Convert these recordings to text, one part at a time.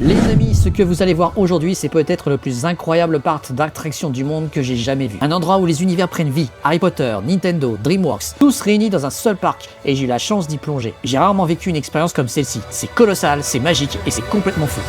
Les amis, ce que vous allez voir aujourd'hui, c'est peut-être le plus incroyable parc d'attractions du monde que j'ai jamais vu. Un endroit où les univers prennent vie. Harry Potter, Nintendo, DreamWorks, tous réunis dans un seul parc. Et j'ai eu la chance d'y plonger. J'ai rarement vécu une expérience comme celle-ci. C'est colossal, c'est magique et c'est complètement fou.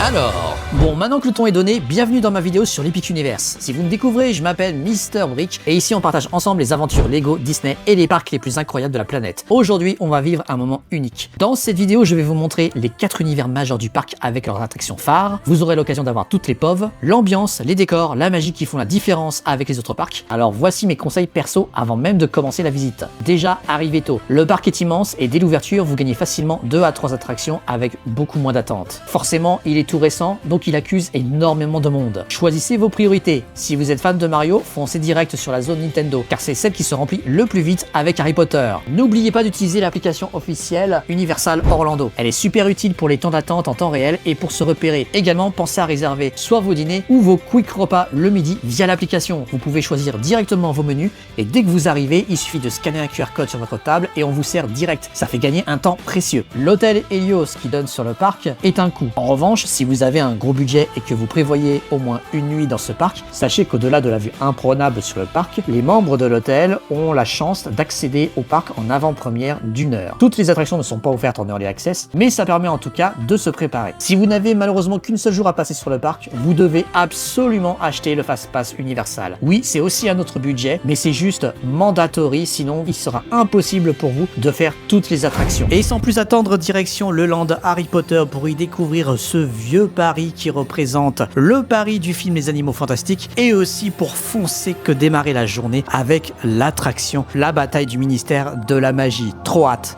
Alors, bon, maintenant que le ton est donné, bienvenue dans ma vidéo sur l'Epic Universe. Si vous me découvrez, je m'appelle Mr Brick et ici on partage ensemble les aventures Lego, Disney et les parcs les plus incroyables de la planète. Aujourd'hui, on va vivre un moment unique. Dans cette vidéo, je vais vous montrer les 4 univers majeurs du parc avec leurs attractions phares. Vous aurez l'occasion d'avoir toutes les POV, l'ambiance, les décors, la magie qui font la différence avec les autres parcs. Alors voici mes conseils perso avant même de commencer la visite. Déjà, arrivez tôt. Le parc est immense et dès l'ouverture, vous gagnez facilement 2 à 3 attractions avec beaucoup moins d'attente. Forcément, il est tout récent, donc il accuse énormément de monde. Choisissez vos priorités. Si vous êtes fan de Mario, foncez direct sur la zone Nintendo, car c'est celle qui se remplit le plus vite avec Harry Potter. N'oubliez pas d'utiliser l'application officielle Universal Orlando. Elle est super utile pour les temps d'attente en temps réel et pour se repérer. Également, pensez à réserver soit vos dîners ou vos quick repas le midi via l'application. Vous pouvez choisir directement vos menus et dès que vous arrivez, il suffit de scanner un QR code sur votre table et on vous sert direct. Ça fait gagner un temps précieux. L'hôtel Helios qui donne sur le parc est un coût. En revanche, si vous avez un gros budget et que vous prévoyez au moins une nuit dans ce parc, sachez qu'au-delà de la vue imprenable sur le parc, les membres de l'hôtel ont la chance d'accéder au parc en avant-première d'1 heure. Toutes les attractions ne sont pas offertes en Early Access, mais ça permet en tout cas de se préparer. Si vous n'avez malheureusement qu'une seule jour à passer sur le parc, vous devez absolument acheter le Fast Pass Universal. Oui, c'est aussi un autre budget, mais c'est juste mandatory, sinon il sera impossible pour vous de faire toutes les attractions. Et sans plus attendre, direction le land Harry Potter pour y découvrir ce vieux Paris qui représente le Paris du film Les Animaux Fantastiques et aussi pour foncer que démarrer la journée avec l'attraction, la bataille du ministère de la magie. Trop hâte.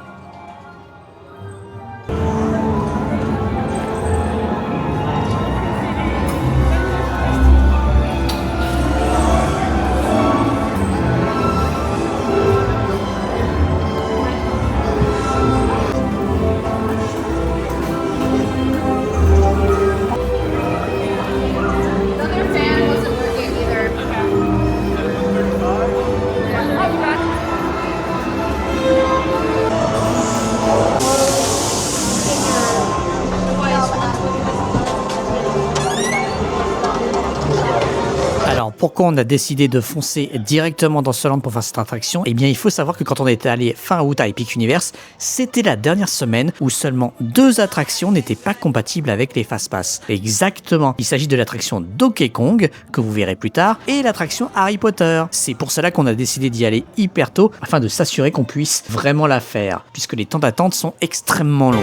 Alors pourquoi on a décidé de foncer directement dans ce land pour faire cette attraction? Eh bien il faut savoir que quand on était allé fin août à Epic Universe, c'était la dernière semaine où seulement 2 attractions n'étaient pas compatibles avec les Fast Pass. Exactement, il s'agit de l'attraction Donkey Kong, que vous verrez plus tard, et l'attraction Harry Potter. C'est pour cela qu'on a décidé d'y aller hyper tôt, afin de s'assurer qu'on puisse vraiment la faire, puisque les temps d'attente sont extrêmement longs.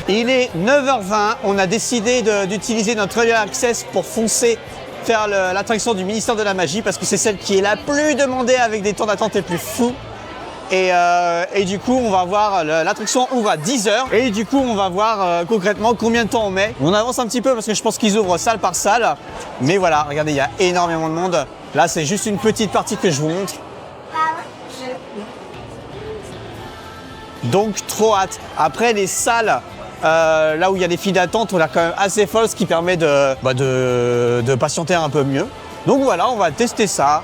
Il est 9h20, on a décidé d'utiliser notre Early Access pour foncer faire l'attraction du ministère de la Magie parce que c'est celle qui est la plus demandée avec des temps d'attente les plus fous. Et du coup, on va voir, l'attraction ouvre à 10h et du coup, on va voir concrètement combien de temps on met. On avance un petit peu parce que je pense qu'ils ouvrent salle par salle. Mais voilà, regardez, il y a énormément de monde. Là, c'est juste une petite partie que je vous montre. Donc, trop hâte. Après, les salles... là où il y a des files d'attente, on a quand même assez folle, ce qui permet de patienter un peu mieux. Donc voilà, on va tester ça.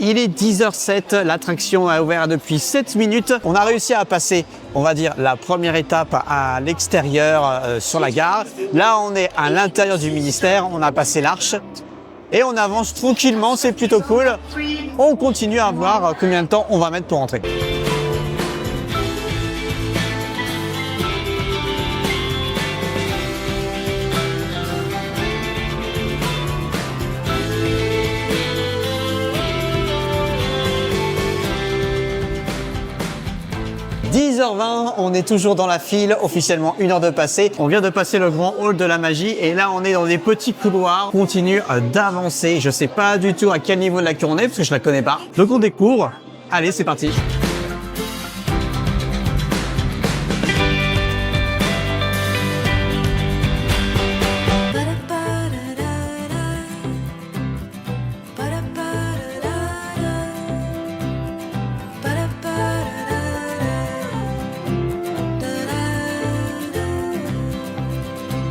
Il est 10h07, l'attraction a ouvert depuis 7 minutes. On a réussi à passer, on va dire, la première étape à l'extérieur sur la gare. Là, on est à l'intérieur du ministère, on a passé l'arche et on avance tranquillement, c'est plutôt cool. On continue à voir combien de temps on va mettre pour rentrer. 10h20, on est toujours dans la file, officiellement 1 heure de passé. On vient de passer le grand hall de la magie et là on est dans des petits couloirs. On continue d'avancer. Je sais pas du tout à quel niveau de la queue on est parce que je la connais pas. Donc on découvre. Allez, c'est parti.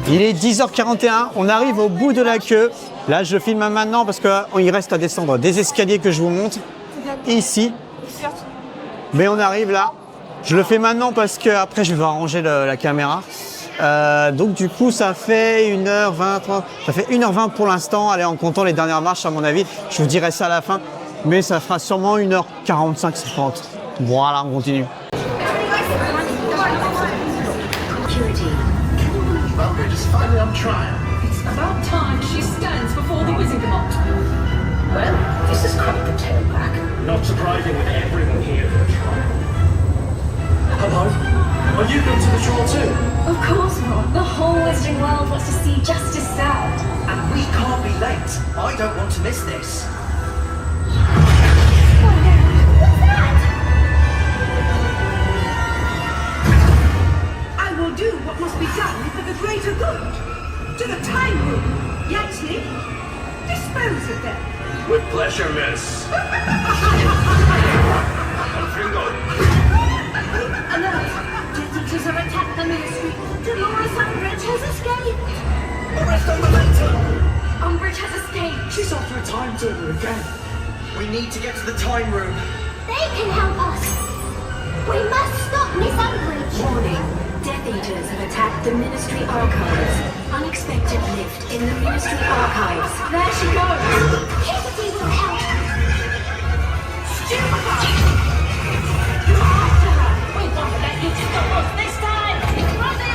Il est 10h41, on arrive au bout de la queue. Là, je filme maintenant parce qu'il reste à descendre des escaliers que je vous montre ici. Mais on arrive là. Je le fais maintenant parce que après je vais arranger la caméra. Donc du coup, ça fait 1h20, ça fait 1h20 pour l'instant. Allez, en comptant les dernières marches, à mon avis, je vous dirai ça à la fin. Mais ça fera sûrement 1h45, 50. Voilà, on continue. Umbridge is finally on trial. It's about time she stands before the Wizengamot. Well, this is quite the tailback. Not surprising with everyone here for a trial. Hello? Are you going to the trial too? Of course not. The whole Wizarding world wants to see justice served. And we can't be late. I don't want to miss this. What's that? I will do what must be done for the greater good. To the time room. Yaxley, dispose of them. With pleasure, miss. Fingal. Alert! Death Eaters have attacked the Ministry. Dolores Umbridge has escaped. Arrest on the later. Umbridge has escaped. She's after a time turner again. We need to get to the time room. They can help us. We must stop Miss Umbridge. Warning. Death Eaters have attacked the Ministry Archives. Unexpected lift in the Ministry Archives. There she goes. Hickory will help. Stupefy! You're after her. We won't let you stop us this time. Run the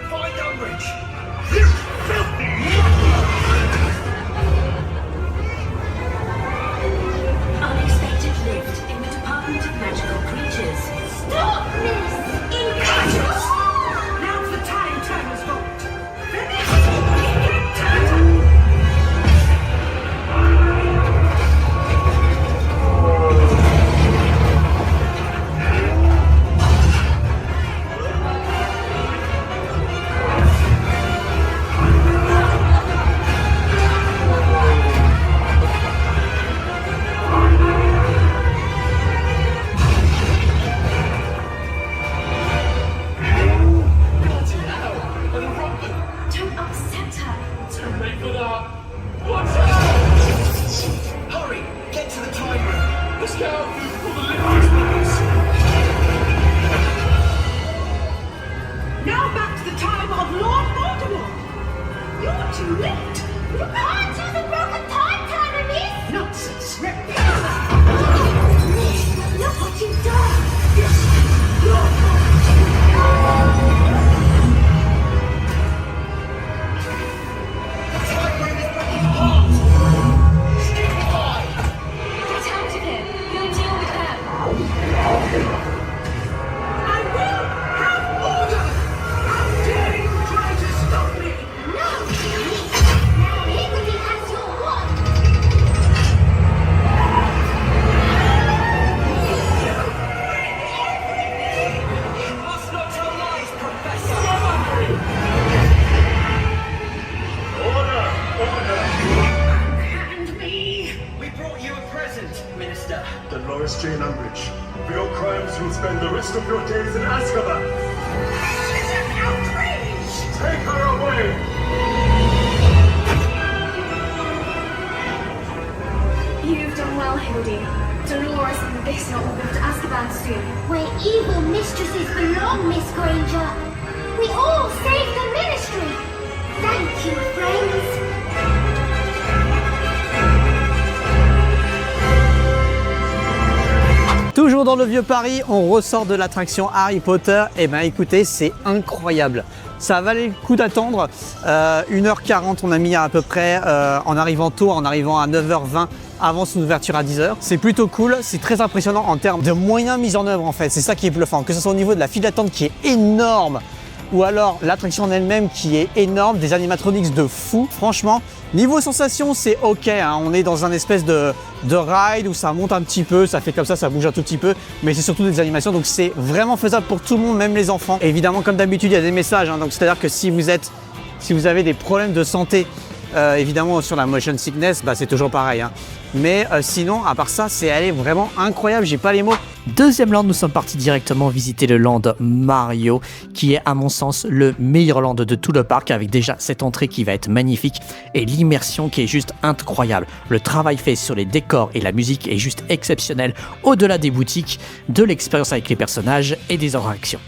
Find Umbridge. Unexpected lift in the Department of Magical Creatures. Stop, Miss! Incredible! Now's the time turner's vote. Finish! Don't upset her. Too late for that. Watch out! Hurry, get to the time room. Let's go. For the lift is Now back to the time of Lord Voldemort. You're too late. You can't use a broken time turner, Miss! Nonsense. Look what you've done! Get out of here! We'll deal with them! I will have order. How dare you try to stop me? No! Now Higgledy has your wand! You must not tell lies, Professor. Order! Order! And me. We brought you a present, Minister. Dolores Jane Umbridge. For your crimes, you'll spend the rest of your days in Azkaban. This is an outrage. Take her away! You've done well, Higgledy. Dolores and this lot will go to Azkaban soon. Where evil mistresses belong, Miss Granger. We all saved the Ministry. Thank you, friends. Toujours dans le vieux Paris, on ressort de l'attraction Harry Potter. Et ben écoutez, c'est incroyable. Ça valait le coup d'attendre. 1h40 on a mis à peu près en arrivant tôt, en arrivant à 9h20 avant son ouverture à 10h. C'est plutôt cool, c'est très impressionnant en termes de moyens mis en œuvre en fait. C'est ça qui est bluffant, que ce soit au niveau de la file d'attente qui est énorme, ou alors l'attraction en elle-même qui est énorme, des animatronics de fou. Franchement, niveau sensation, c'est ok, hein. On est dans un espèce de ride où ça monte un petit peu, ça fait comme ça bouge un tout petit peu, mais c'est surtout des animations, donc c'est vraiment faisable pour tout le monde, même les enfants. Et évidemment, comme d'habitude, il y a des messages, hein. Donc c'est-à-dire que si vous avez des problèmes de santé, évidemment sur la motion sickness, bah, c'est toujours pareil, hein. Mais sinon, à part ça, c'est allé vraiment incroyable, j'ai pas les mots. Deuxième land, nous sommes partis directement visiter le land Mario, qui est à mon sens le meilleur land de tout le parc, avec déjà cette entrée qui va être magnifique et l'immersion qui est juste incroyable. Le travail fait sur les décors et la musique est juste exceptionnel, au-delà des boutiques, de l'expérience avec les personnages et des interactions.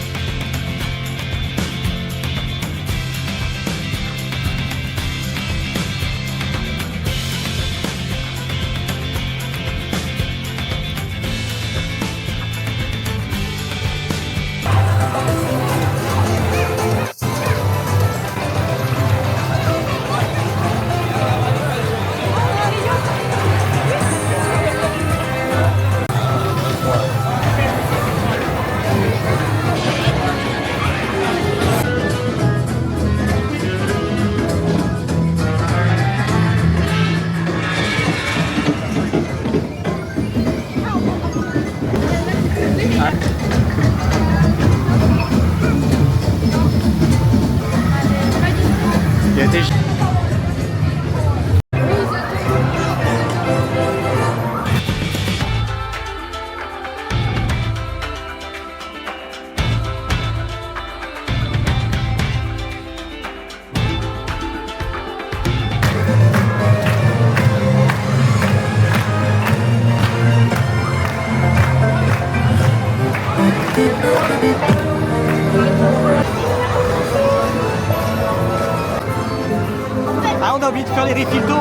Ah, on a oublié de faire les refills d'eau.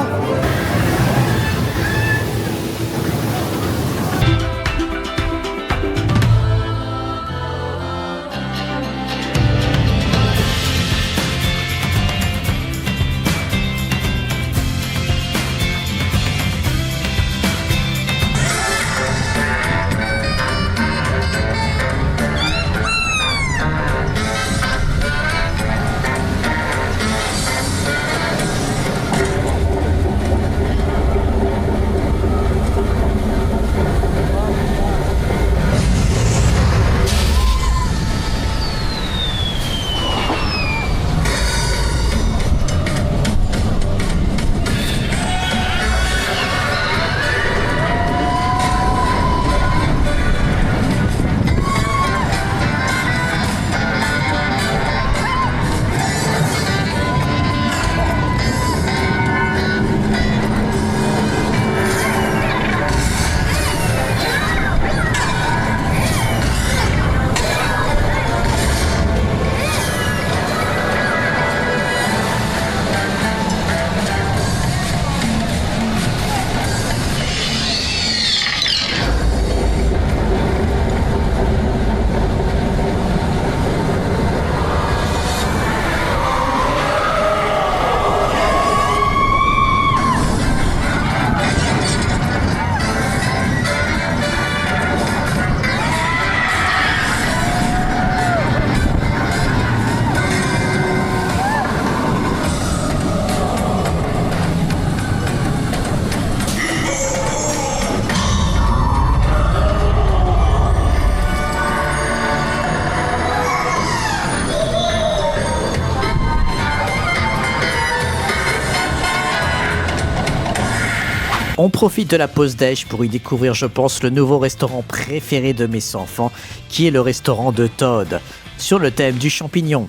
On profite de la pause déj pour y découvrir, je pense, le nouveau restaurant préféré de mes enfants, qui est le restaurant de Todd, sur le thème du champignon.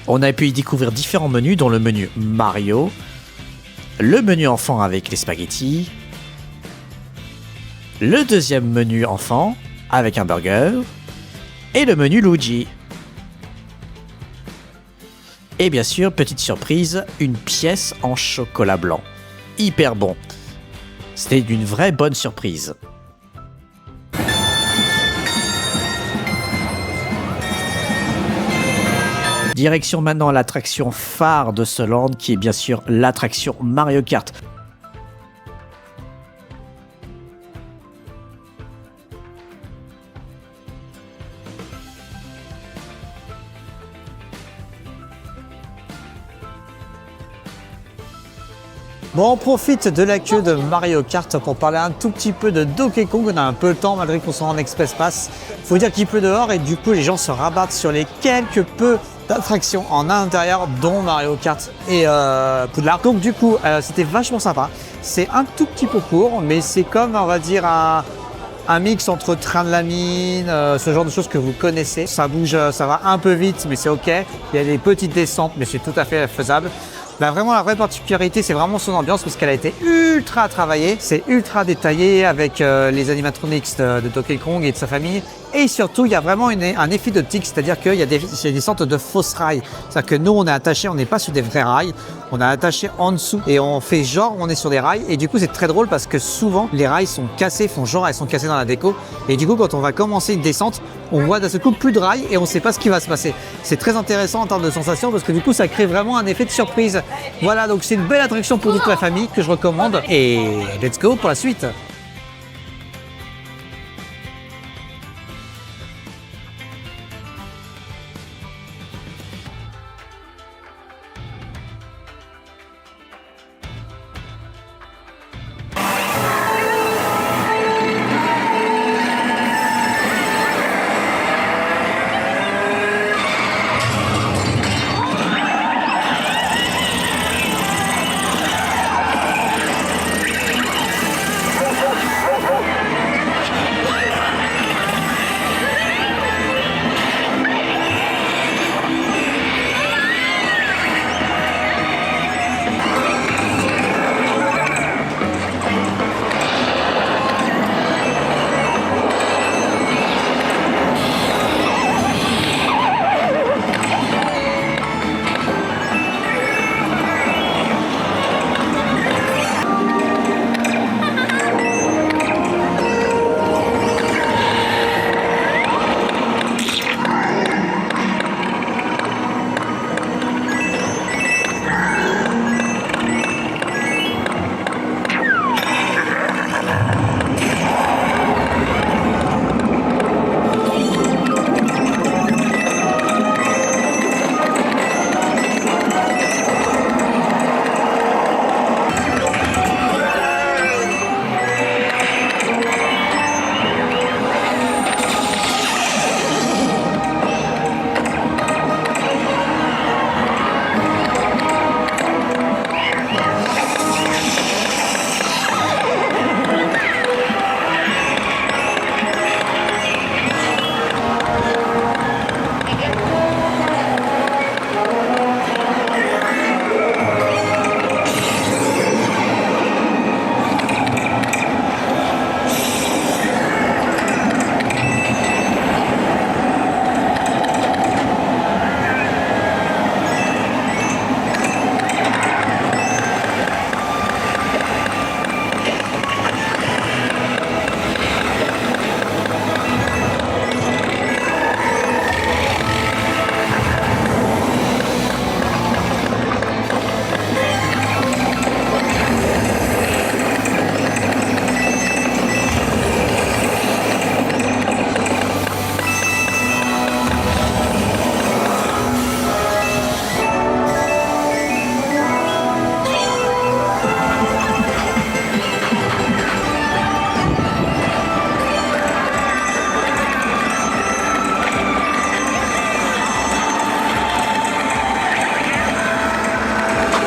On a pu y découvrir différents menus, dont le menu Mario, le menu enfant avec les spaghettis, le deuxième menu enfant avec un burger, et le menu Luigi. Et bien sûr, petite surprise, une pièce en chocolat blanc. Hyper bon. C'était d'une vraie bonne surprise. Direction maintenant l'attraction phare de ce land qui est bien sûr l'attraction Mario Kart. Bon, on profite de la queue de Mario Kart pour parler un tout petit peu de Donkey Kong. On a un peu le temps malgré qu'on soit en Express Pass. Faut dire qu'il pleut dehors et du coup les gens se rabattent sur les quelques peu d'attractions en intérieur dont Mario Kart et Poudlard. Donc du coup c'était vachement sympa. C'est un tout petit peu court mais c'est comme on va dire un mix entre train de la mine, ce genre de choses que vous connaissez. Ça bouge, ça va un peu vite mais c'est ok. Il y a des petites descentes mais c'est tout à fait faisable. Là, vraiment, la vraie particularité, c'est vraiment son ambiance parce qu'elle a été ultra travaillée. C'est ultra détaillé avec les animatronics de Donkey Kong et de sa famille. Et surtout, il y a vraiment un effet d'optique, c'est-à-dire qu'il y a des sortes de fausses rails. C'est-à-dire que nous, on est attaché, on n'est pas sur des vrais rails. On est attaché en dessous et on fait genre on est sur des rails. Et du coup, c'est très drôle parce que souvent, les rails sont cassés, font genre elles sont cassées dans la déco. Et du coup, quand on va commencer une descente, on voit d'un seul coup plus de rails et on ne sait pas ce qui va se passer. C'est très intéressant en termes de sensation parce que du coup, ça crée vraiment un effet de surprise. Voilà, donc c'est une belle attraction pour toute la famille que je recommande. Et let's go pour la suite.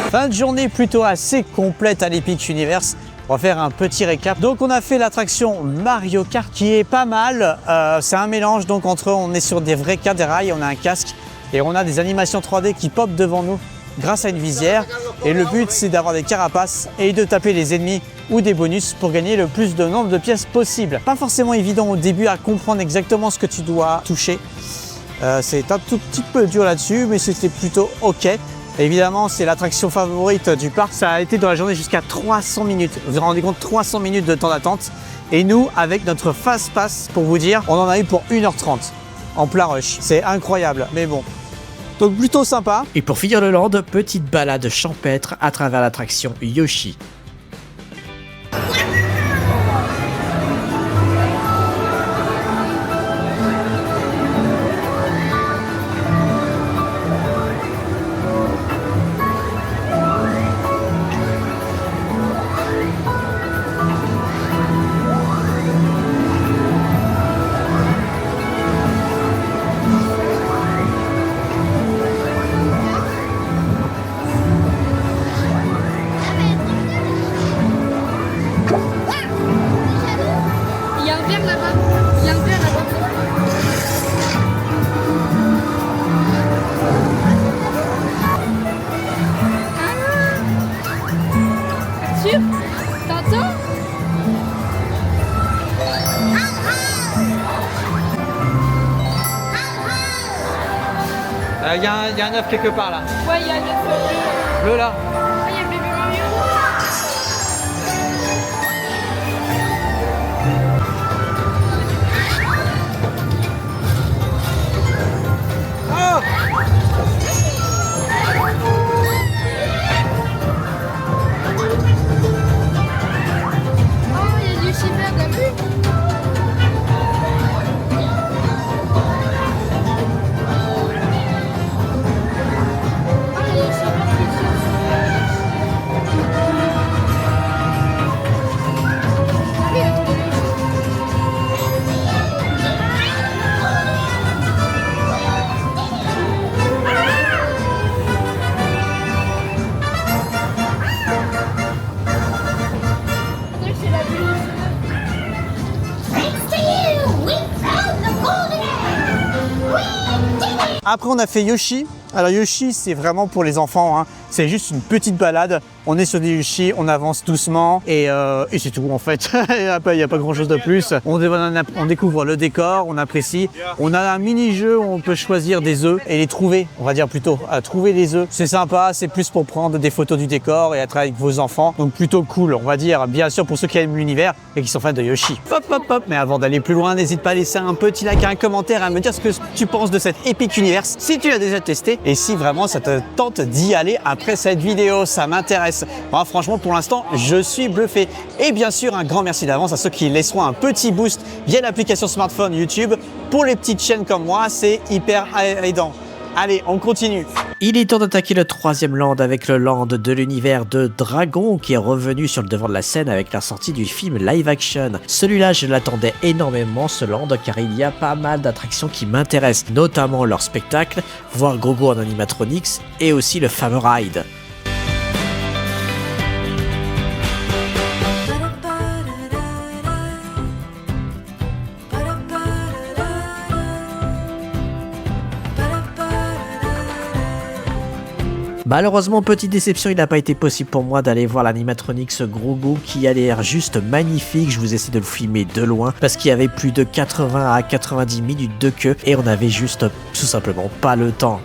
Fin de journée plutôt assez complète à l'Epic Universe. On va faire un petit récap. Donc on a fait l'attraction Mario Kart qui est pas mal. C'est un mélange donc entre on est sur des vrais cas, des rails, on a un casque et on a des animations 3D qui pop devant nous grâce à une visière. Et le but c'est d'avoir des carapaces et de taper les ennemis ou des bonus pour gagner le plus de nombre de pièces possible. Pas forcément évident au début à comprendre exactement ce que tu dois toucher. C'est un tout petit peu dur là-dessus mais c'était plutôt ok. Évidemment, c'est l'attraction favorite du parc. Ça a été dans la journée jusqu'à 300 minutes. Vous vous rendez compte, 300 minutes de temps d'attente. Et nous, avec notre Fast Pass, pour vous dire, on en a eu pour 1h30 en plein rush. C'est incroyable, mais bon. Donc plutôt sympa. Et pour finir le land, petite balade champêtre à travers l'attraction Yoshi. Il y a un verre là-bas. Il y a un verre là-bas. Sûr? T'entends? Il y a un œuf quelque part là. Ouais, il y a un œuf. Bleu là. Il y a le bébé Mario. Oh, il y a du chimère, t'as vu? Ah, il y a du chimère qui c'est la bulle. Thanks to you, we found the golden egg! We did it! Après, on a fait Yoshi. Alors Yoshi, c'est vraiment pour les enfants, hein. C'est juste une petite balade. On est sur des Yoshi, on avance doucement et c'est tout en fait. Il n'y a pas grand chose de plus. On découvre le décor, on apprécie. On a un mini-jeu où on peut choisir des œufs et les trouver, on va dire plutôt. Trouver les œufs, c'est sympa, c'est plus pour prendre des photos du décor et être avec vos enfants. Donc plutôt cool, on va dire. Bien sûr pour ceux qui aiment l'univers et qui sont fans de Yoshi. Hop, hop, hop. Mais avant d'aller plus loin, n'hésite pas à laisser un petit like, un commentaire, à me dire ce que tu penses de cet Epic Universe, si tu l'as déjà testé et si vraiment ça te tente d'y aller après cette vidéo, ça m'intéresse. Moi, franchement, pour l'instant, je suis bluffé. Et bien sûr, un grand merci d'avance à ceux qui laisseront un petit boost via l'application smartphone YouTube. Pour les petites chaînes comme moi, c'est hyper aidant. Allez, on continue. Il est temps d'attaquer le troisième land avec le land de l'univers de Dragon qui est revenu sur le devant de la scène avec la sortie du film live action. Celui-là, je l'attendais énormément ce land car il y a pas mal d'attractions qui m'intéressent, notamment leur spectacle, voir Grogu en animatronics et aussi le fameux ride. Malheureusement, petite déception, il n'a pas été possible pour moi d'aller voir l'animatronics Grogu qui a l'air juste magnifique. Je vous essaie de le filmer de loin parce qu'il y avait plus de 80 à 90 minutes de queue et on avait juste tout simplement pas le temps.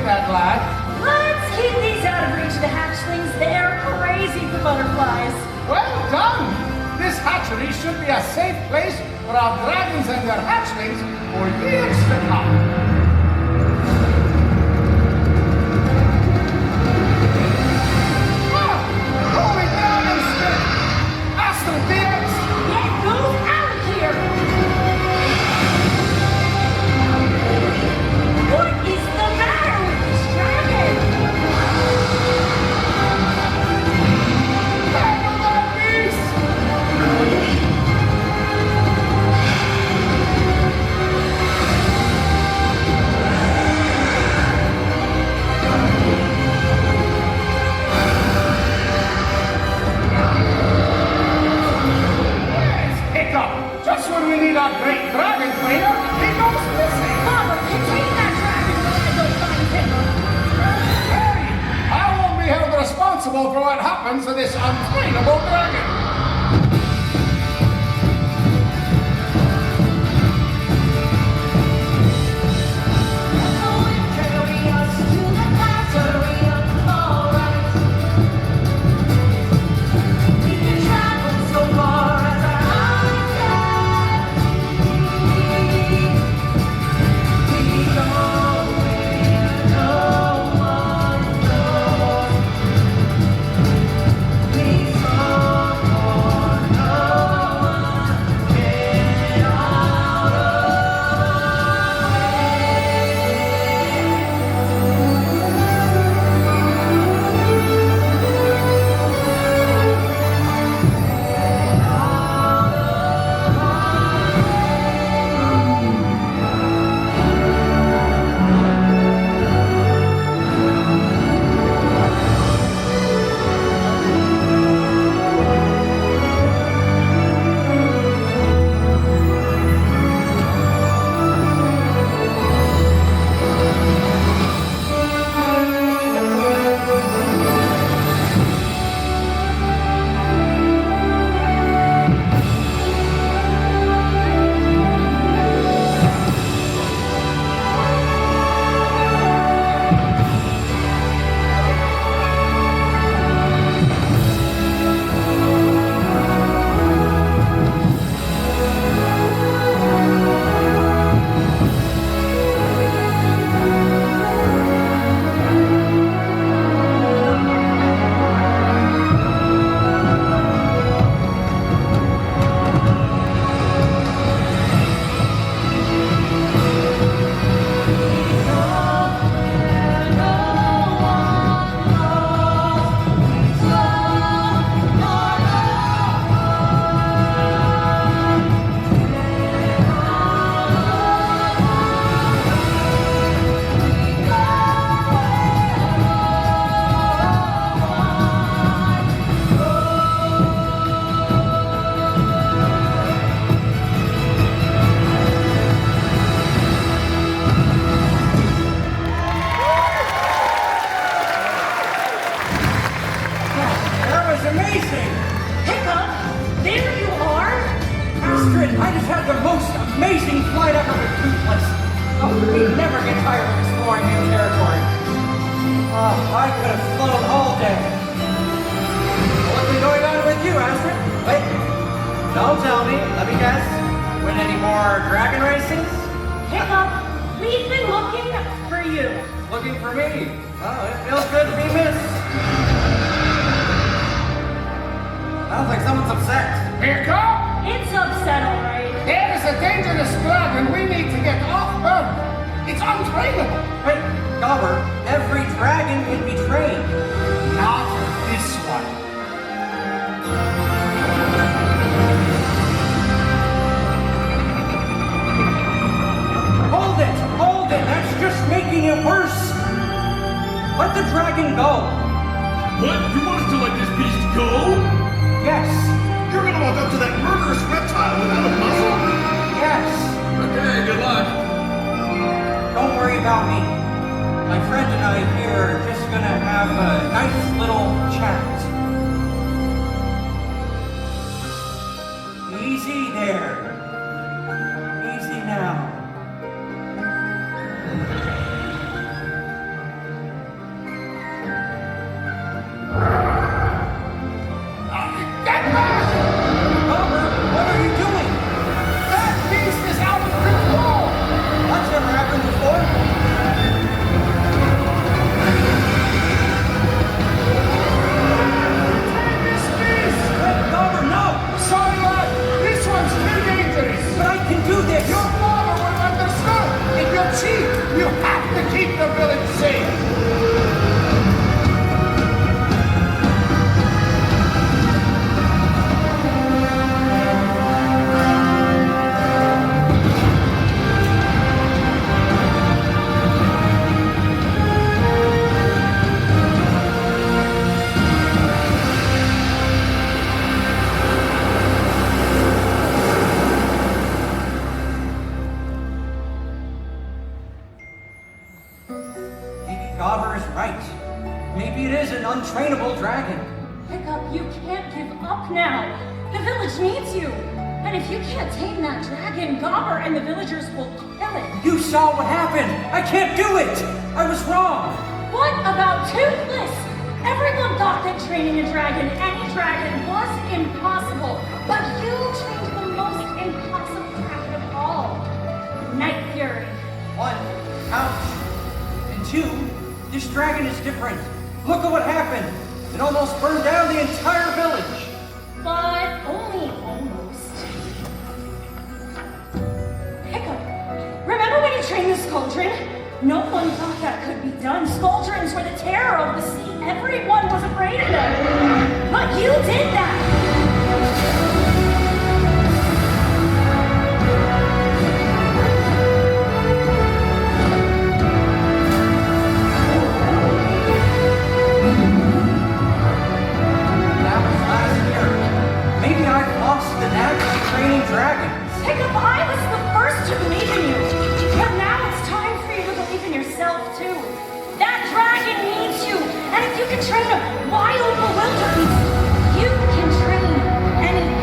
that, lad. Let's keep these out of reach of the hatchlings. They're crazy for butterflies. Well done! This hatchery should be a safe place for our dragons and their hatchlings for years to come. Holy dragon spirit! Astral beings! Get those out of here! What is the matter with this dragon? Handle that beast! Where's Hiccup? Just when we need our great dragon cleaner, he goes missing. Mama, contain that dragon while I go find him. Hey! I won't be held responsible for what happens to this untrainable dragon. Astrid, I just had the most amazing flight ever with Toothless. Oh, we never get tired of exploring new territory. Oh, I could have flown all day. What's been going on with you, Astrid? Wait, don't tell me. Let me guess. Win any more dragon races? Hiccup, we've been looking for you. Looking for me? Oh, it feels good to be missed. Sounds like someone's upset. Hiccup! It's upset, all right. There is a dangerous dragon we need to get off Earth. It's untrainable. Hey, Gobber, every dragon can be trained. Not this one. Hold it, that's just making it worse. Let the dragon go. What? You want us to let this beast go? Yes. You're gonna walk up to that murderous reptile without a muzzle? Yes. Okay, good luck. Don't worry about me. My friend and I here are just gonna have a nice little chat. Easy there. Easy now. Gobber is right. Maybe it is an untrainable dragon. Hiccup, you can't give up now. The village needs you. And if you can't tame that dragon, Gobber and the villagers will kill it. You saw what happened. I can't do it. I was wrong. What about Toothless? Everyone thought that training a dragon, any dragon, was impossible. But you trained the most impossible dragon of all. Night Fury. 1, ouch. And 2, this dragon is different. Look at what happened. It almost burned down the entire village. But only almost. Hiccup, remember when you trained the Skuldrin? No one thought that could be done. Skuldrins were the terror of the sea. Everyone was afraid of them. But you did that! That was last year. Maybe I've lost the knack of training dragons. Hiccup, I was the first to believe in you. But now it's time for you to believe in yourself, too. That dragon needs you. And if you can train a wild bewilderment, you can train anything.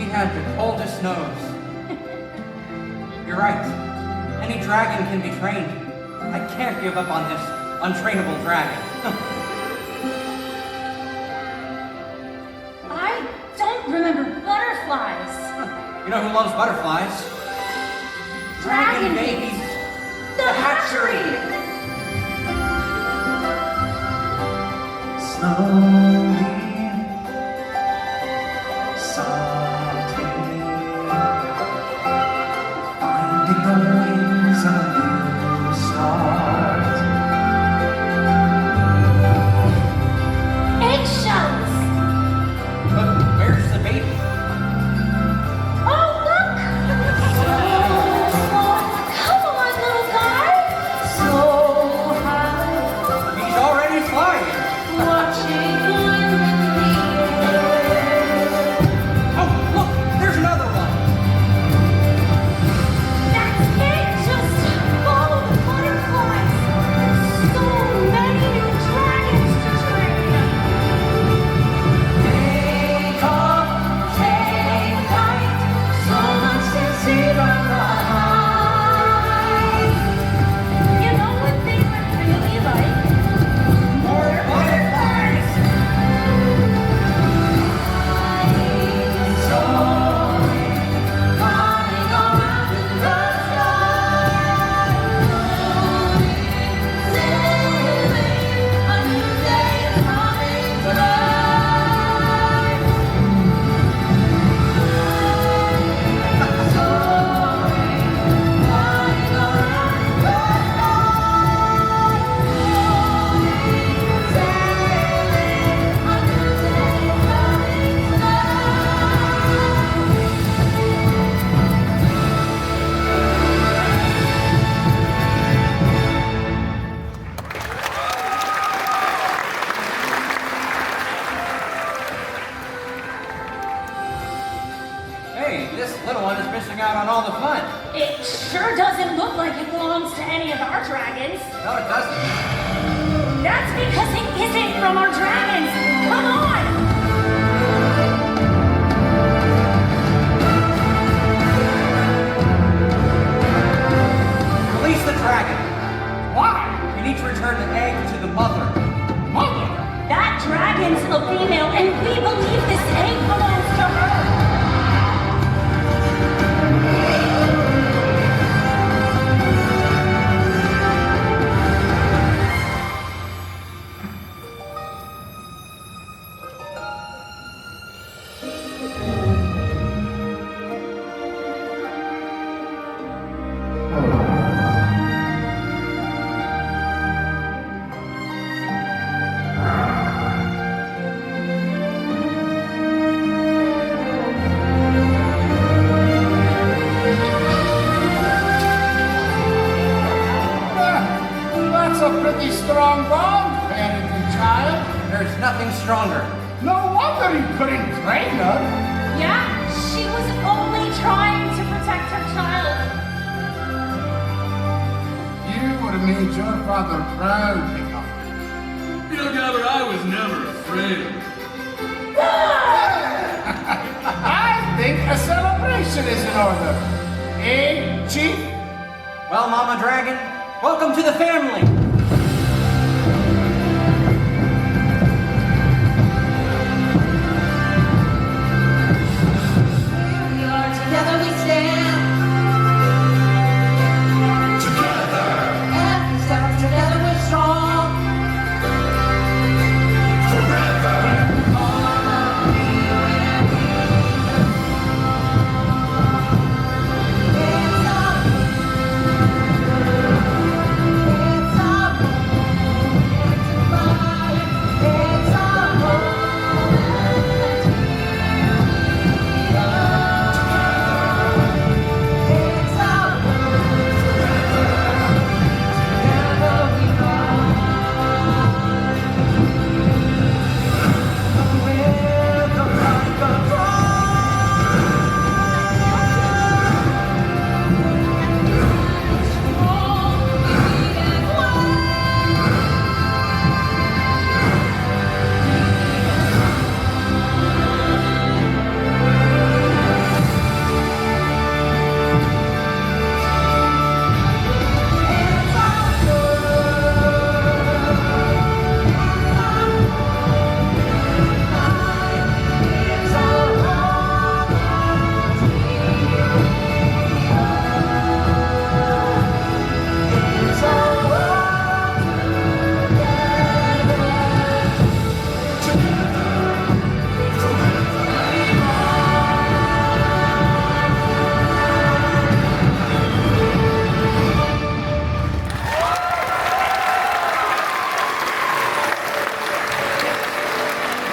Had the coldest nose. You're right. Any dragon can be trained. I can't give up on this untrainable dragon. I don't remember butterflies. You know who loves butterflies? Dragon babies. The hatchery. Slowly, finding the wings of a new start. Eggshells! But where's the baby? Oh, look! Come on, little guy! So high. He's already flying. Watching It sure doesn't look like it belongs to any of our dragons. No, it doesn't. That's because it isn't from our dragons. Come on! Release the dragon. Why? We need to return the egg to the mother. Mother? That dragon's a female, and we believe this egg belongs to her. That's a pretty strong bond, parent and child. There's nothing stronger. No wonder you couldn't train her. Yeah, she was only trying to protect her child. You would have made your father proud, Hiccup. Bill Gabber, I was never afraid. I think a celebration is in order. Eh, Chief? Well, Mama Dragon, welcome to the family. Together we stand. Together. And stand together we're strong. Forever.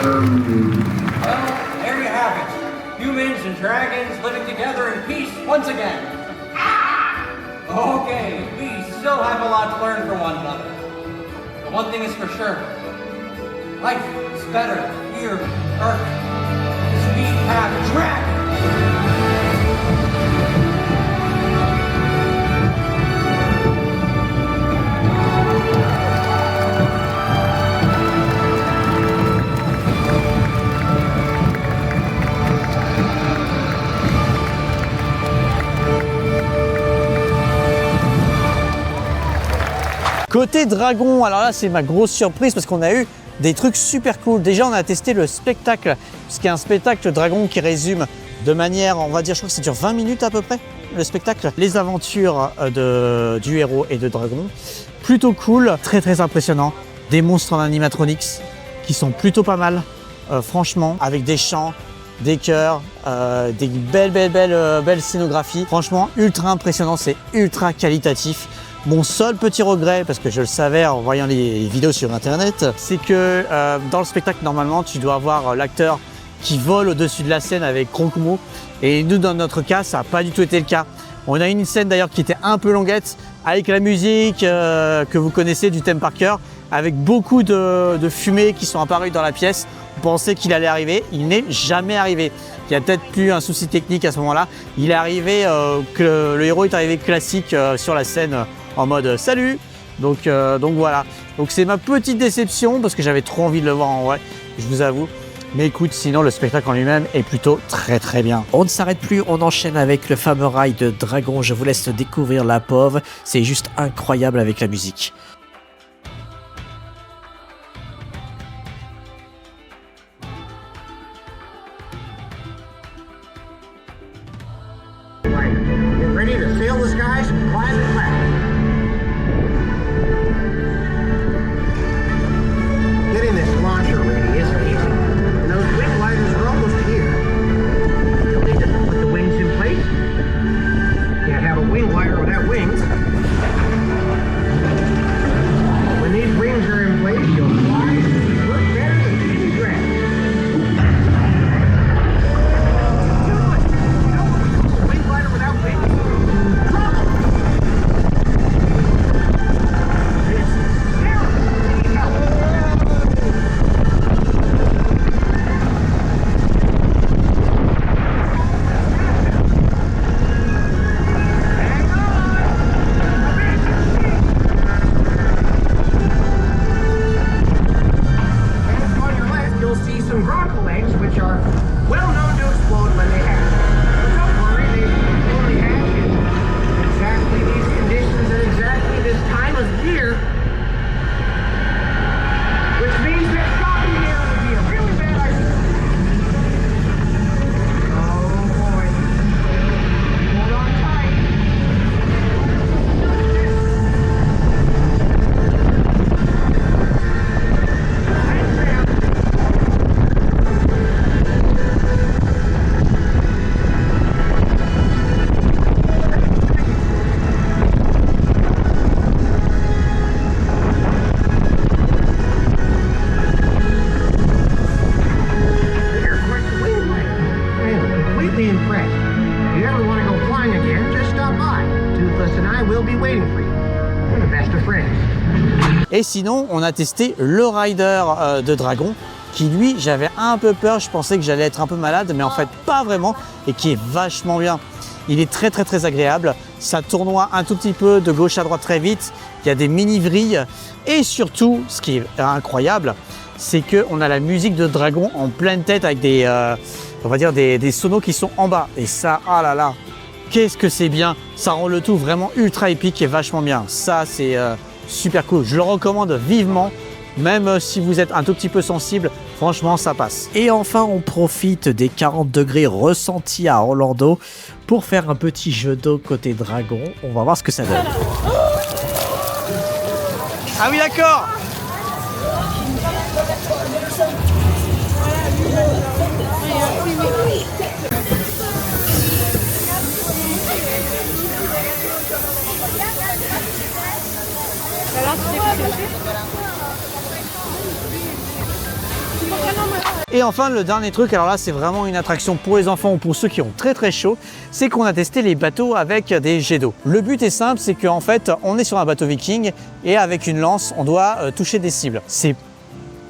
Well, there you have it. Humans and dragons living together in peace once again. Okay, we still have a lot to learn from one another. But one thing is for sure. Life is better here on Earth. Because we have dragons. Côté dragon, alors là c'est ma grosse surprise parce qu'on a eu des trucs super cool. Déjà on a testé le spectacle, ce qui est un spectacle dragon qui résume de manière, on va dire, je crois que ça dure 20 minutes à peu près, le spectacle. Les aventures du héros et de dragon. Plutôt cool, très impressionnant. Des monstres en animatronics qui sont plutôt pas mal, franchement, avec des chants, des chœurs, des belles scénographies. Franchement, ultra impressionnant, c'est ultra qualitatif. Mon seul petit regret, parce que je le savais en voyant les vidéos sur internet, c'est que dans le spectacle, normalement, tu dois avoir l'acteur qui vole au-dessus de la scène avec Croque-Mou. Et nous, dans notre cas, ça n'a pas du tout été le cas. On a une scène d'ailleurs qui était un peu longuette, avec la musique que vous connaissez du theme par cœur, avec beaucoup de fumées qui sont apparues dans la pièce. On pensait qu'il allait arriver, il n'est jamais arrivé. qu'il y a peut-être plus un souci technique à ce moment-là. Il est arrivé, le héros est arrivé classique sur la scène en mode salut. Donc voilà. Donc c'est ma petite déception parce que j'avais trop envie de le voir en vrai, je vous avoue. Mais écoute, sinon le spectacle en lui-même est plutôt très bien. On ne s'arrête plus, on enchaîne avec le fameux rail de dragon. Je vous laisse découvrir la pauvre. C'est juste incroyable avec la musique. Get ready to sail the skies and climb the clouds. Getting this launcher ready isn't easy. And those wing gliders are almost here. You'll need to put the wings in place. Can't have a wing glider without wings. When these wings are in place, you'll fly and work better than any draft. Wing glider without wings. Et sinon, on a testé le rider de dragon qui lui, j'avais un peu peur, je pensais que j'allais être un peu malade, mais en fait pas vraiment, et qui est vachement bien. Il est très agréable, ça tournoie un tout petit peu de gauche à droite très vite, il y a des mini vrilles, et surtout, ce qui est incroyable, c'est qu'on a la musique de dragon en pleine tête avec des, on va dire des sonos qui sont en bas. Et ça, ah là là, qu'est-ce que c'est bien, ça rend le tout vraiment ultra épique et vachement bien. Ça, c'est super cool, je le recommande vivement. Même si vous êtes un tout petit peu sensible, franchement, ça passe. Et enfin, on profite des 40 degrés ressentis à Orlando pour faire un petit jeu d'eau côté dragon. On va voir ce que ça donne. Ah oui, d'accord. Et enfin, le dernier truc, alors là c'est vraiment une attraction pour les enfants ou pour ceux qui ont très chaud, c'est qu'on a testé les bateaux avec des jets d'eau. Le but est simple, c'est qu'en fait on est sur un bateau viking et avec une lance on doit toucher des cibles. C'est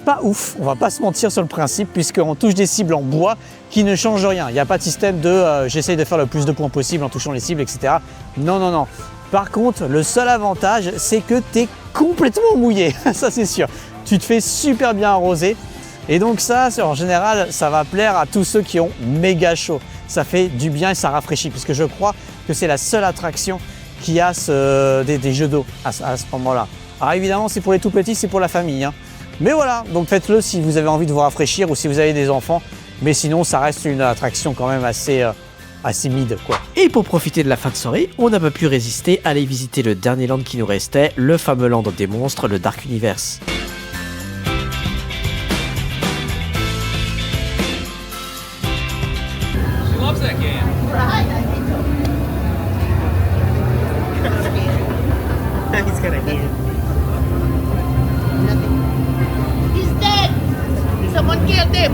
pas ouf, on va pas se mentir sur le principe, puisqu'on touche des cibles en bois qui ne changent rien. Il n'y a pas de système de j'essaye de faire le plus de points possible en touchant les cibles, etc. Non. Par contre, le seul avantage, c'est que tu es complètement mouillé, ça c'est sûr. Tu te fais super bien arroser. Et donc ça, en général, ça va plaire à tous ceux qui ont méga chaud. Ça fait du bien et ça rafraîchit, puisque je crois que c'est la seule attraction qui a des jeux d'eau à ce moment-là. Alors évidemment, c'est pour les tout petits, c'est pour la famille, hein. Mais voilà, donc faites-le si vous avez envie de vous rafraîchir ou si vous avez des enfants. Mais sinon, ça reste une attraction quand même assez mid, quoi. Et pour profiter de la fin de soirée, on n'a pas pu résister à aller visiter le dernier land qui nous restait, le fameux land des monstres, le Dark Universe. Loves that game. He's gonna hate it. He's dead! Someone killed him!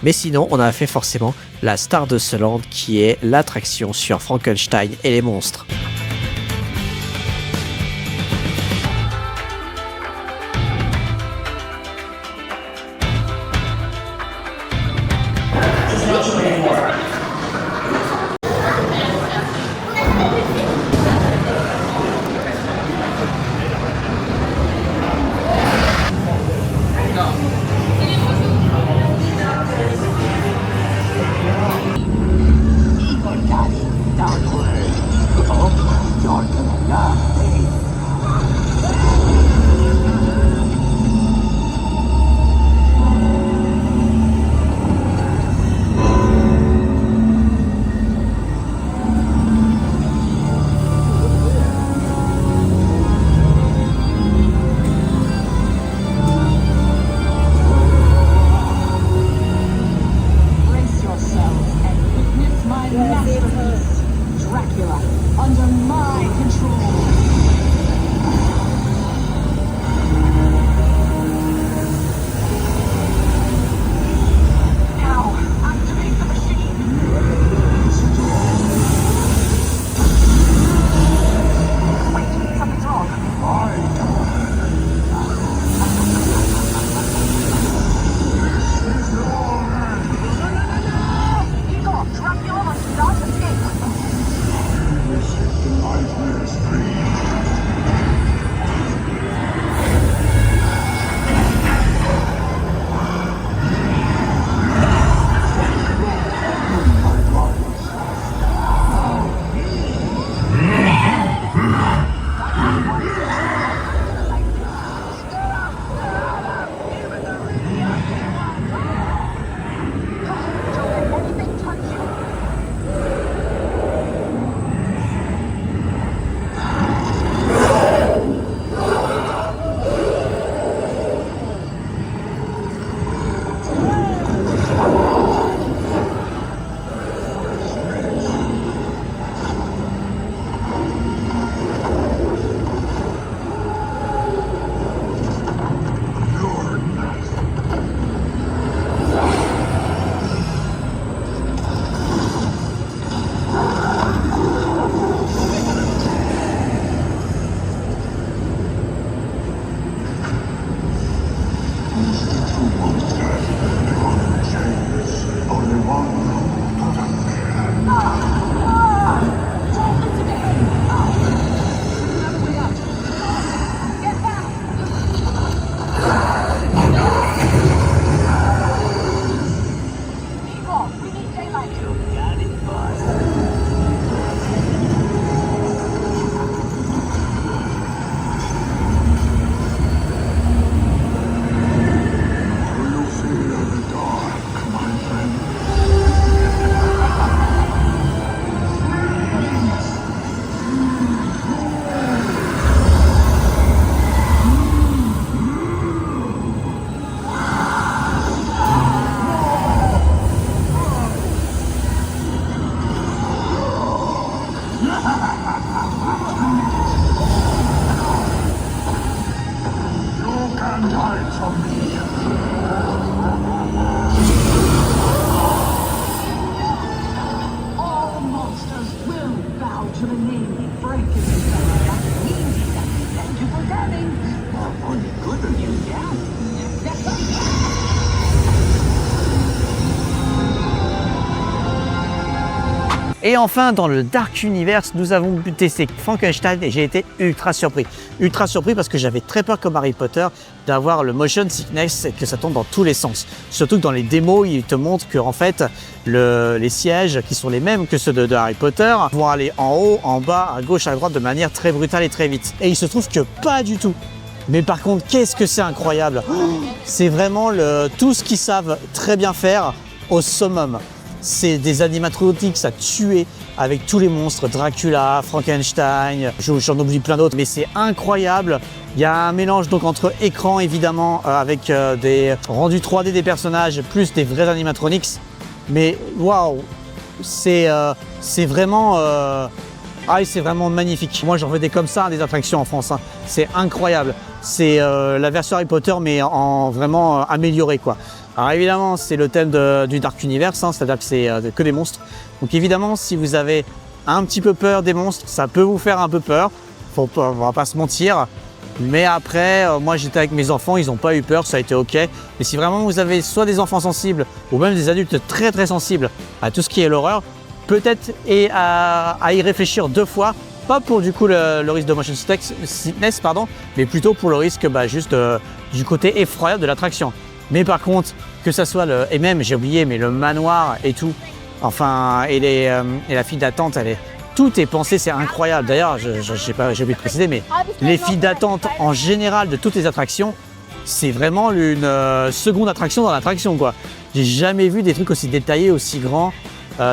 Mais sinon, on a fait forcément la star de ce land qui est l'attraction sur Frankenstein et les monstres. Et enfin, dans le Dark Universe, nous avons pu tester Frankenstein et j'ai été ultra surpris. Ultra surpris parce que j'avais très peur comme Harry Potter d'avoir le motion sickness et que ça tombe dans tous les sens. Surtout que dans les démos, ils te montrent que en fait, les sièges qui sont les mêmes que ceux de Harry Potter vont aller en haut, en bas, à gauche, à droite de manière très brutale et très vite. Et il se trouve que pas du tout. Mais par contre, qu'est-ce que c'est incroyable! C'est vraiment tout ce qu'ils savent très bien faire au summum. C'est des animatronics à tuer avec tous les monstres, Dracula, Frankenstein, j'en oublie plein d'autres, mais c'est incroyable. Il y a un mélange donc entre écran évidemment avec des rendus 3D des personnages plus des vrais animatronics, mais waouh, c'est vraiment c'est vraiment magnifique. Moi j'en veux des comme ça, des attractions en France, hein. C'est incroyable. C'est la version Harry Potter mais en vraiment améliorée quoi. Alors évidemment, c'est le thème du Dark Universe, hein, c'est-à-dire que c'est que des monstres. Donc évidemment, si vous avez un petit peu peur des monstres, ça peut vous faire un peu peur. On va pas se mentir. Mais après, moi j'étais avec mes enfants, ils n'ont pas eu peur, ça a été ok. Mais si vraiment vous avez soit des enfants sensibles ou même des adultes très très sensibles à tout ce qui est l'horreur, peut-être à y réfléchir 2 fois. Pas pour du coup le risque de motion sickness, pardon, mais plutôt pour le risque juste du côté effroyable de l'attraction. Mais par contre, que ça soit et même j'ai oublié, mais le manoir et tout, enfin et la file d'attente, tout est pensé, c'est incroyable. D'ailleurs, j'ai oublié de préciser, mais les files d'attente en général de toutes les attractions, c'est vraiment une seconde attraction dans l'attraction, quoi. J'ai jamais vu des trucs aussi détaillés, aussi grands.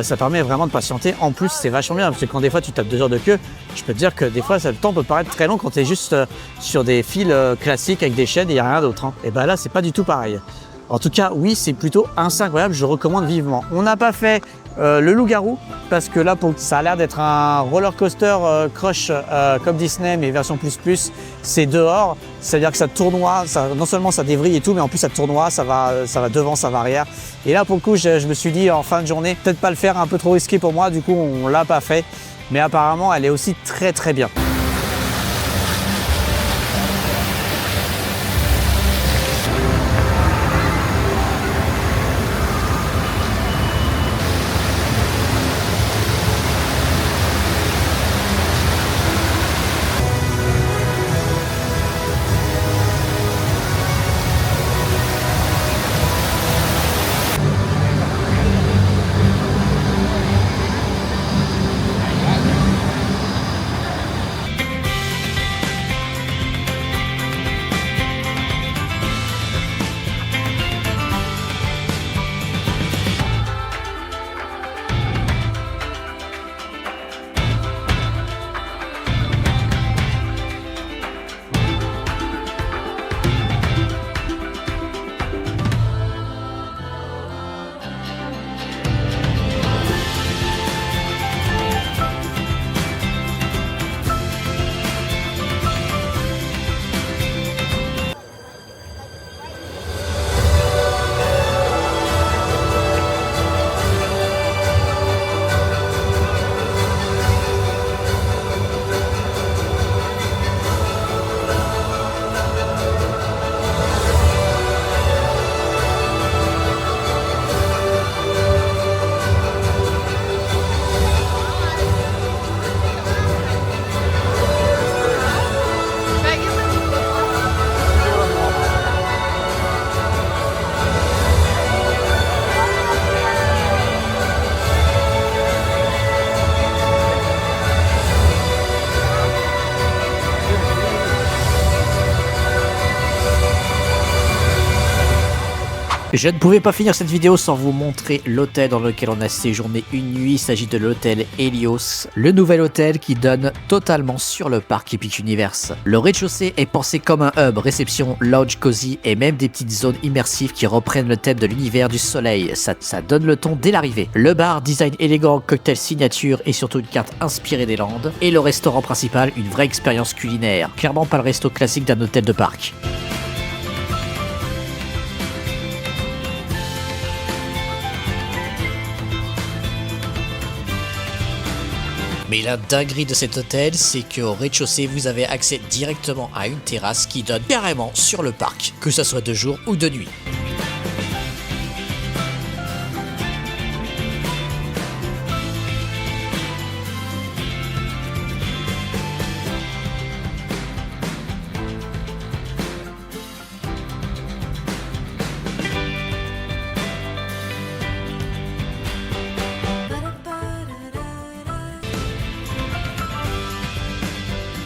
Ça permet vraiment de patienter. En plus, c'est vachement bien parce que quand des fois tu tapes 2 heures de queue, je peux te dire que des fois le temps peut paraître très long quand tu es juste sur des files classiques avec des chaînes et il n'y a rien d'autre. Hein. Et ben là, c'est pas du tout pareil. En tout cas, oui, c'est plutôt incroyable. Je recommande vivement. On n'a pas fait le loup-garou parce que là, ça a l'air d'être un roller coaster crush comme Disney, mais version plus. C'est dehors, c'est-à-dire que ça tournoie. Non seulement ça dévrille et tout, mais en plus ça tournoie, ça va devant, ça va arrière. Et là, pour le coup, je me suis dit en fin de journée, peut-être pas le faire, un peu trop risqué pour moi. Du coup, on l'a pas fait. Mais apparemment, elle est aussi très très bien. Je ne pouvais pas finir cette vidéo sans vous montrer l'hôtel dans lequel on a séjourné une nuit. Il s'agit de l'hôtel Helios, le nouvel hôtel qui donne totalement sur le parc Epic Universe. Le rez-de-chaussée est pensé comme un hub, réception, lounge, cozy et même des petites zones immersives qui reprennent le thème de l'univers du soleil. Ça donne le ton dès l'arrivée. Le bar, design élégant, cocktail signature et surtout une carte inspirée des Landes. Et le restaurant principal, une vraie expérience culinaire. Clairement pas le resto classique d'un hôtel de parc. Mais la dinguerie de cet hôtel, c'est qu'au rez-de-chaussée, vous avez accès directement à une terrasse qui donne carrément sur le parc, que ça soit de jour ou de nuit.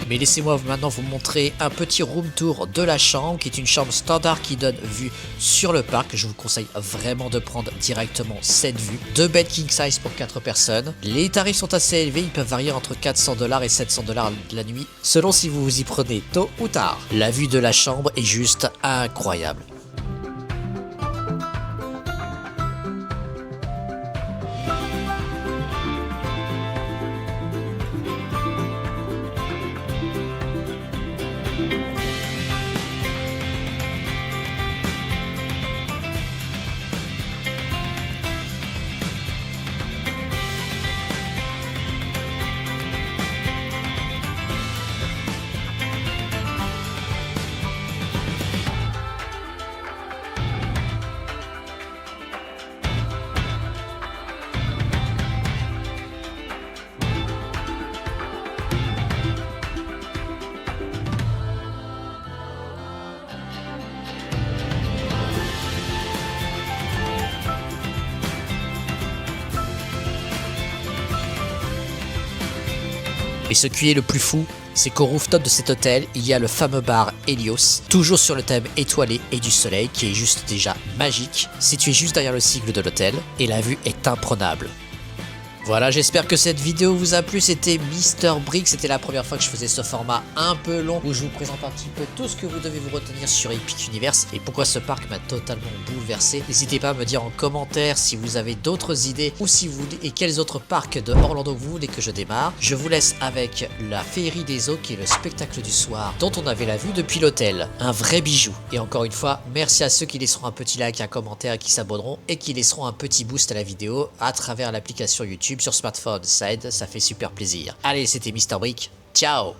Mais laissez-moi maintenant vous montrer un petit room tour de la chambre qui est une chambre standard qui donne vue sur le parc. Je vous conseille vraiment de prendre directement cette vue. 2 beds king size pour 4 personnes. Les tarifs sont assez élevés, ils peuvent varier entre 400 $ et 700 $ la nuit selon si vous vous y prenez tôt ou tard. La vue de la chambre est juste incroyable. Et ce qui est le plus fou, c'est qu'au rooftop de cet hôtel, il y a le fameux bar Helios, toujours sur le thème étoilé et du soleil, qui est juste déjà magique, situé juste derrière le sigle de l'hôtel, et la vue est imprenable. Voilà, j'espère que cette vidéo vous a plu, c'était Mr Brick, c'était la première fois que je faisais ce format un peu long où je vous présente un petit peu tout ce que vous devez vous retenir sur Epic Universe et pourquoi ce parc m'a totalement bouleversé. N'hésitez pas à me dire en commentaire si vous avez d'autres idées ou si vous et quels autres parcs de Orlando vous voulez que je démarre. Je vous laisse avec la Féerie des Eaux qui est le spectacle du soir dont on avait la vue depuis l'hôtel. Un vrai bijou. Et encore une fois, merci à ceux qui laisseront un petit like, un commentaire et qui s'abonneront et qui laisseront un petit boost à la vidéo à travers l'application YouTube sur smartphone, ça aide, ça fait super plaisir. Allez, c'était Mr Brick, ciao.